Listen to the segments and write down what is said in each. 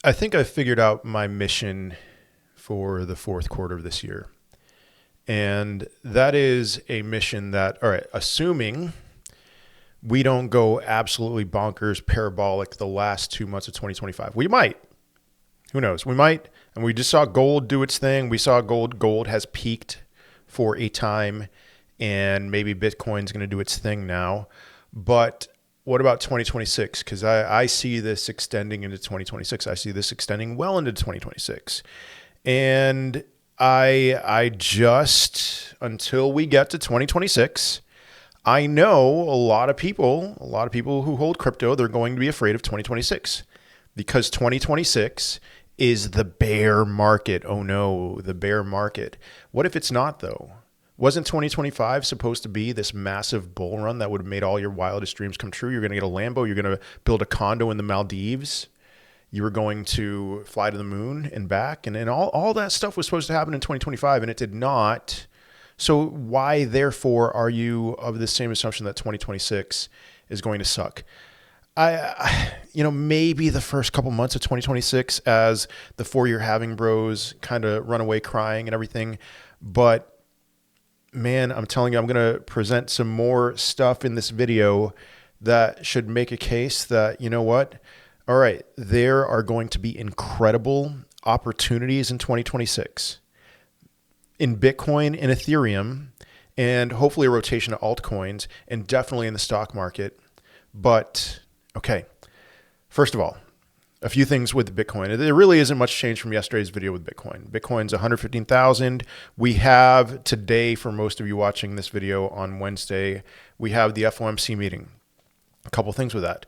I think I figured out my mission for the fourth quarter of this year. And that is a mission that, all right, assuming we don't go absolutely bonkers, parabolic the last 2 months of 2025. We might. Who knows? We might. And we just saw gold do its thing. We saw gold has peaked for a time, and maybe Bitcoin's going to do its thing now. But what about 2026? Because I see this extending into 2026. I see this extending well into 2026. And I just, until we get to 2026, I know a lot of people who hold crypto, they're going to be afraid of 2026 because 2026 is the bear market. Oh no, the bear market. What if it's not though? Wasn't 2025 supposed to be this massive bull run that would have made all your wildest dreams come true? You're going to get a Lambo. You're going to build a condo in the Maldives. You were going to fly to the moon and back. And all that stuff was supposed to happen in 2025, and it did not. So why, therefore, are you of the same assumption that 2026 is going to suck? Maybe the first couple months of 2026 as the 4-year halving bros kind of run away crying and everything. But man, I'm telling you, I'm going to present some more stuff in this video that should make a case that, you know what? All right, there are going to be incredible opportunities in 2026 in Bitcoin and Ethereum, and hopefully a rotation of altcoins, and definitely in the stock market. But, okay, first of all, a few things with Bitcoin. There really isn't much change from yesterday's video with Bitcoin. Bitcoin's 115,000. We have today, for most of you watching this video on Wednesday, we have the FOMC meeting. A couple things with that.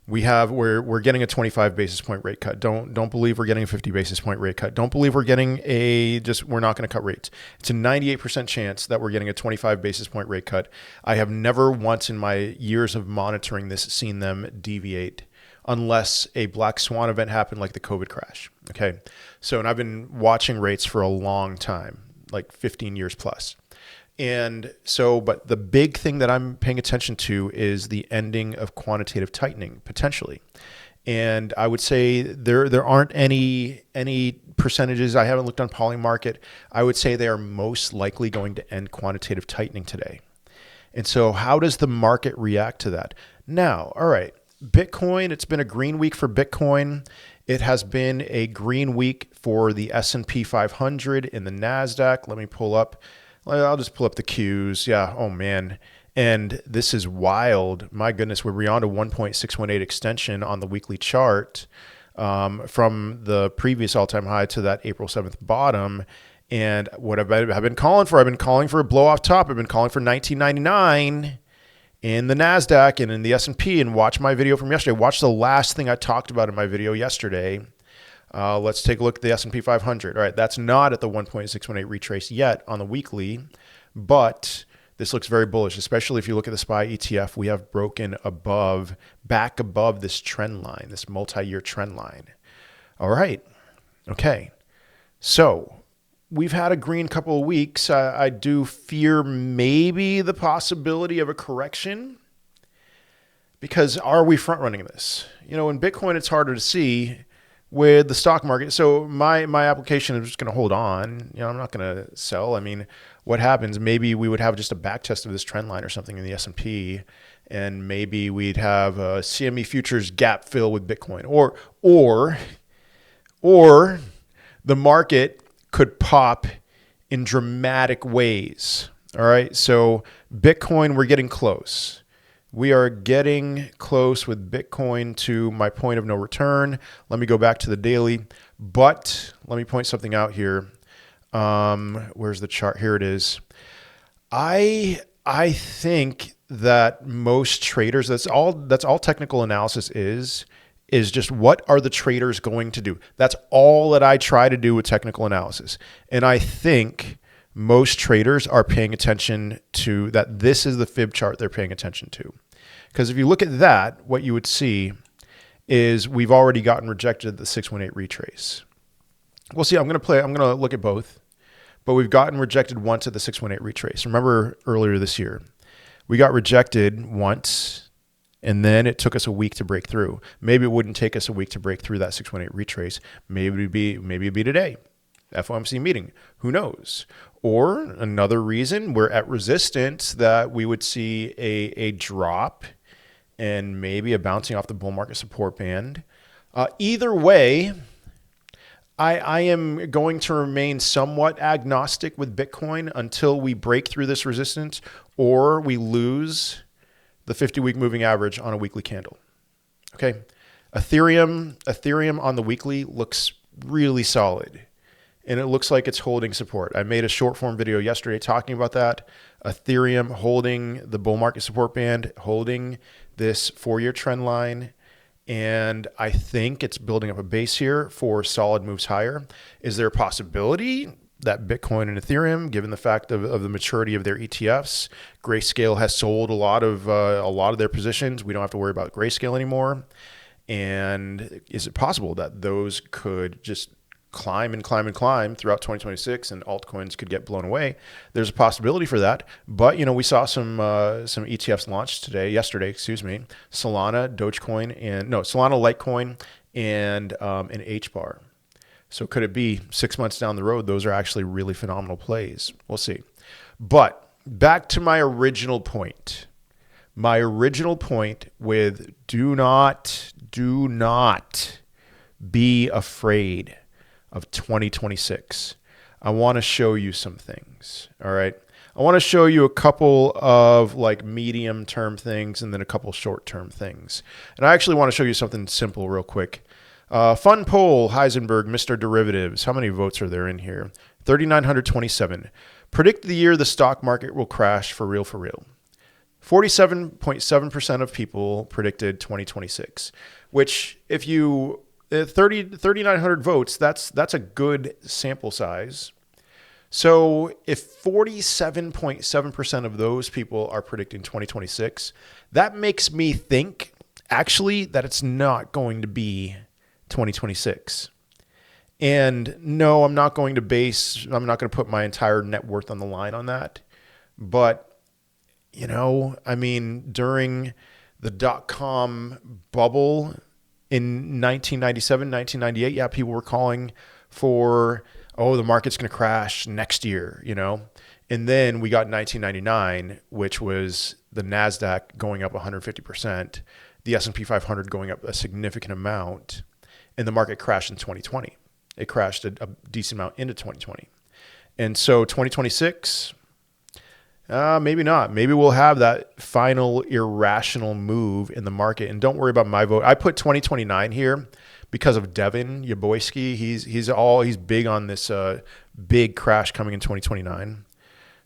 We're getting a 25 basis point rate cut. Don't believe we're getting a 50 basis point rate cut. Don't believe we're getting we're not going to cut rates. It's a 98% chance that we're getting a 25 basis point rate cut. I have never once in my years of monitoring this seen them deviate unless a black swan event happened like the COVID crash. Okay. So, and I've been watching rates for a long time, like 15 years plus. And so, but the big thing that I'm paying attention to is the ending of quantitative tightening potentially. And I would say there aren't any percentages. I haven't looked on Polymarket. I would say they are most likely going to end quantitative tightening today. And so how does the market react to that? Now, all right, Bitcoin, it's been a green week for Bitcoin. It has been a green week for the S&P 500 and the NASDAQ. I'll just pull up the Qs. Yeah. Oh man. And this is wild. My goodness. We're beyond a 1.618 extension on the weekly chart from the previous all-time high to that April 7th bottom. And what I've been calling for, I've been calling for a blow off top. I've been calling for 1999 in the NASDAQ and in the S&P, and watch my video from yesterday. Watch the last thing I talked about in my video yesterday. Let's take a look at the S&P 500. All right, that's not at the 1.618 retrace yet on the weekly, but this looks very bullish, especially if you look at the SPY ETF. We have broken back above this trend line, this multi-year trend line. All right, okay. So we've had a green couple of weeks. I do fear maybe the possibility of a correction, because are we front running this? In Bitcoin, it's harder to see. With the stock market, so my application is just going to hold on. I'm not going to sell. I mean, what happens? Maybe we would have just a back test of this trend line or something in the S&P, and maybe we'd have a CME futures gap fill with Bitcoin, or the market could pop in dramatic ways. All right, so Bitcoin, we're getting close. We are getting close with Bitcoin to my point of no return. Let me go back to the daily, but let me point something out here. Where's the chart? Here it is. I think that most traders, that's all technical analysis is just what are the traders going to do? That's all that I try to do with technical analysis. And I think most traders are paying attention to that. This is the fib chart they're paying attention to. Because if you look at that, what you would see is we've already gotten rejected at the 618 retrace. We'll see. I'm going to look at both, but we've gotten rejected once at the 618 retrace. Remember earlier this year, we got rejected once And then it took us a week to break through. Maybe it wouldn't take us a week to break through that 618 retrace. Maybe it'd be today. FOMC meeting. Who knows? Or another reason, we're at resistance that we would see a drop and maybe a bouncing off the bull market support band. Either way, I am going to remain somewhat agnostic with Bitcoin until we break through this resistance or we lose the 50-week moving average on a weekly candle. Okay. Ethereum on the weekly looks really solid. And it looks like it's holding support. I made a short form video yesterday talking about that. Ethereum holding the bull market support band, holding this 4-year trend line. And I think it's building up a base here for solid moves higher. Is there a possibility that Bitcoin and Ethereum, given the fact of the maturity of their ETFs, Grayscale has sold a lot of their positions. We don't have to worry about Grayscale anymore. And is it possible that those could just climb and climb and climb throughout 2026 and altcoins could get blown away? There's a possibility for that. But, we saw some ETFs launched yesterday, Solana, Solana, Litecoin, and an HBAR. So could it be 6 months down the road, those are actually really phenomenal plays? We'll see. But back to my original point. My original point with do not be afraid of 2026. I want to show you some things. All right. I want to show you a couple of medium term things and then a couple short term things. And I actually want to show you something simple real quick. Fun poll, Heisenberg, Mr. Derivatives. How many votes are there in here? 3,927. Predict the year the stock market will crash for real, for real. 47.7% of people predicted 2026, which if you 3,900 votes, that's a good sample size. So if 47.7% of those people are predicting 2026, that makes me think actually that it's not going to be 2026. And no, I'm not going to put my entire net worth on the line on that. But, during the dot-com bubble in 1997, 1998, people were calling for, the market's going to crash next year, And then we got 1999, which was the NASDAQ going up 150%, the S&P 500 going up a significant amount, and the market crashed in 2020. It crashed a decent amount into 2020. And so 2026, maybe not. Maybe we'll have that final irrational move in the market. And don't worry about my vote. I put 2029 here because of Devin Yaboyski. He's big on this big crash coming in 2029.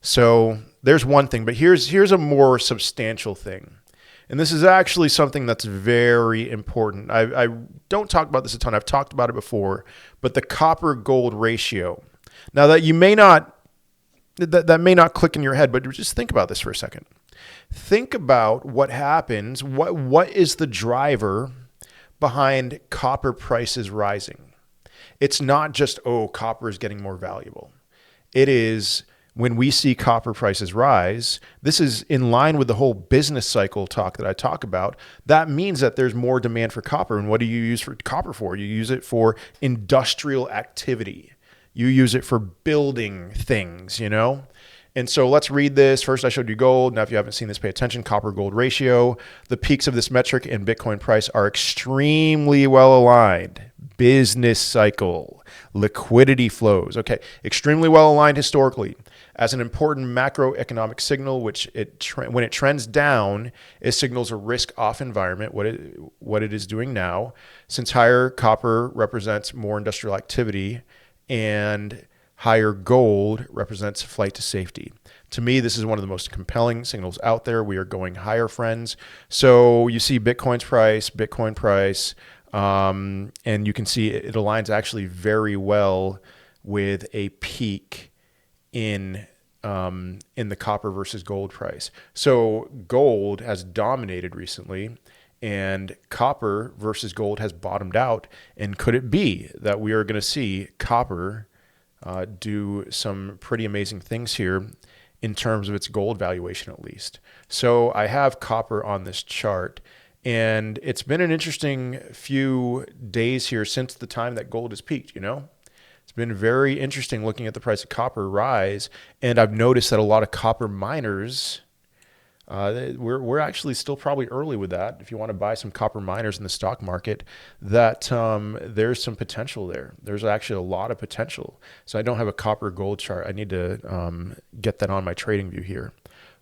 So there's one thing, but here's a more substantial thing. And this is actually something that's very important. I don't talk about this a ton. I've talked about it before, but the copper gold ratio. Now that that may not click in your head, but just think about this for a second. Think about what happens. What is the driver behind copper prices rising? It's not just, copper is getting more valuable. It is when we see copper prices rise, this is in line with the whole business cycle talk that I talk about. That means that there's more demand for copper. And what do you use copper for? You use it for industrial activity. You use it for building things, And so let's read this. First, I showed you gold. Now, if you haven't seen this, pay attention. Copper gold ratio. The peaks of this metric and Bitcoin price are extremely well aligned. Business cycle, liquidity flows. Okay, extremely well aligned historically. As an important macroeconomic signal, which when it trends down, it signals a risk-off environment, what it is doing now, since higher copper represents more industrial activity and higher gold represents flight to safety. To me, this is one of the most compelling signals out there. We are going higher, friends. So you see Bitcoin price, and you can see it aligns actually very well with a peak in the copper versus gold price. So gold has dominated recently and copper versus gold has bottomed out. And could it be that we are going to see copper do some pretty amazing things here in terms of its gold valuation at least? So I have copper on this chart And it's been an interesting few days here since the time that gold has peaked, you know? It's been very interesting looking at the price of copper rise. And I've noticed that a lot of copper miners, we're actually still probably early with that. If you want to buy some copper miners in the stock market, that there's some potential there. There's actually a lot of potential. So I don't have a copper gold chart. I need to get that on my trading view here.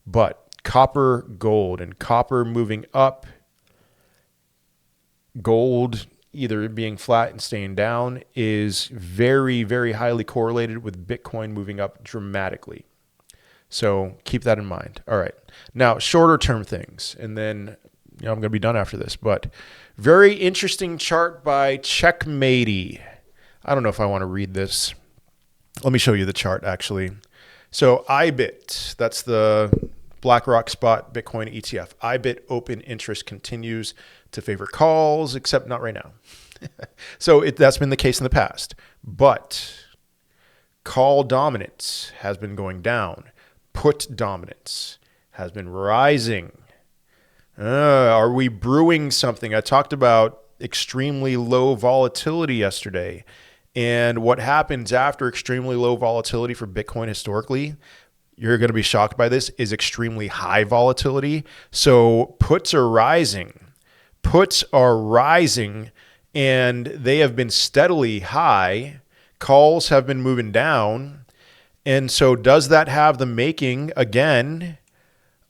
But copper, gold, and copper moving up, gold either being flat and staying down is very, very highly correlated with Bitcoin moving up dramatically. So keep that in mind. All right. Now, shorter term things, and then I'm going to be done after this, but very interesting chart by Checkmatey. I don't know if I want to read this. Let me show you the chart, actually. So IBIT, that's the BlackRock Spot Bitcoin ETF. IBIT open interest continues to favor calls, except not right now. So that's been the case in the past. But call dominance has been going down. Put dominance has been rising. Are we brewing something? I talked about extremely low volatility yesterday. And what happens after extremely low volatility for Bitcoin historically, you're going to be shocked by this, is extremely high volatility. So puts are rising. Puts are rising, and they have been steadily high. Calls have been moving down. And so does that have the making, again,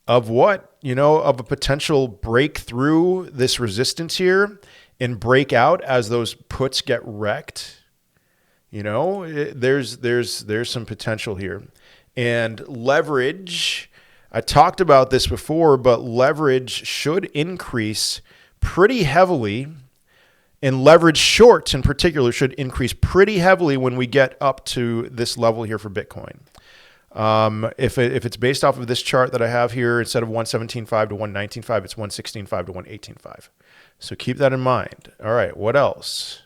of what? Of a potential breakthrough this resistance here and break out as those puts get wrecked? There's some potential here. And leverage, I talked about this before, but leverage should increase pretty heavily, and leverage shorts in particular should increase pretty heavily when we get up to this level here for Bitcoin. If it's based off of this chart that I have here, instead of 117.5 to 119.5, it's 116.5 to 118.5. So keep that in mind. All right, what else?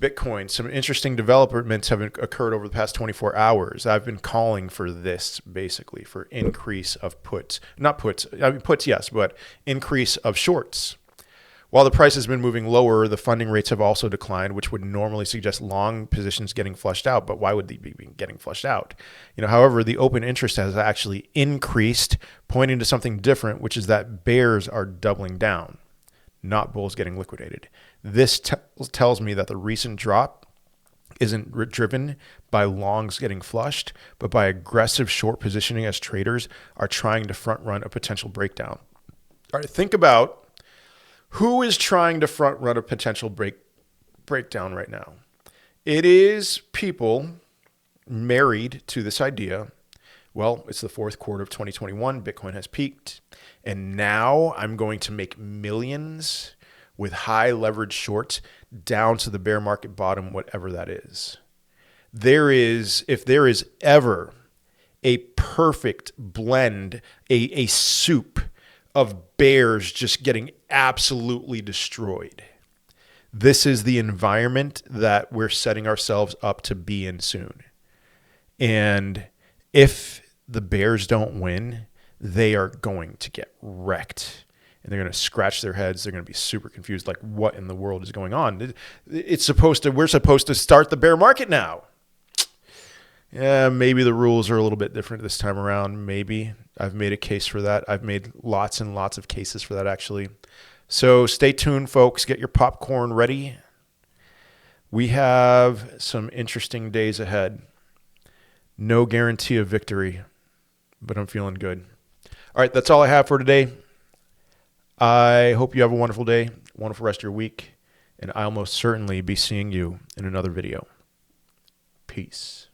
Bitcoin, some interesting developments have occurred over the past 24 hours. I've been calling for this, basically, for increase of puts. Not puts, I mean puts, yes, but increase of shorts. While the price has been moving lower, the funding rates have also declined, which would normally suggest long positions getting flushed out. But why would they be getting flushed out? However, the open interest has actually increased, pointing to something different, which is that bears are doubling down, not bulls getting liquidated. This tells me that the recent drop isn't driven by longs getting flushed, but by aggressive short positioning as traders are trying to front run a potential breakdown. All right, think about who is trying to front run a potential breakdown right now. It is people married to this idea. Well, it's the fourth quarter of 2021. Bitcoin has peaked. And now I'm going to make millions with high leverage shorts down to the bear market bottom, whatever that is. If there is ever a perfect blend, a soup of bears just getting absolutely destroyed, this is the environment that we're setting ourselves up to be in soon. And if the bears don't win, they are going to get wrecked. And they're going to scratch their heads. They're going to be super confused, like, what in the world is going on? We're supposed to start the bear market now. Yeah, maybe the rules are a little bit different this time around. Maybe. I've made a case for that. I've made lots and lots of cases for that, actually. So stay tuned, folks. Get your popcorn ready. We have some interesting days ahead. No guarantee of victory, but I'm feeling good. All right, that's all I have for today. I hope you have a wonderful day, wonderful rest of your week, and I'll most certainly be seeing you in another video. Peace.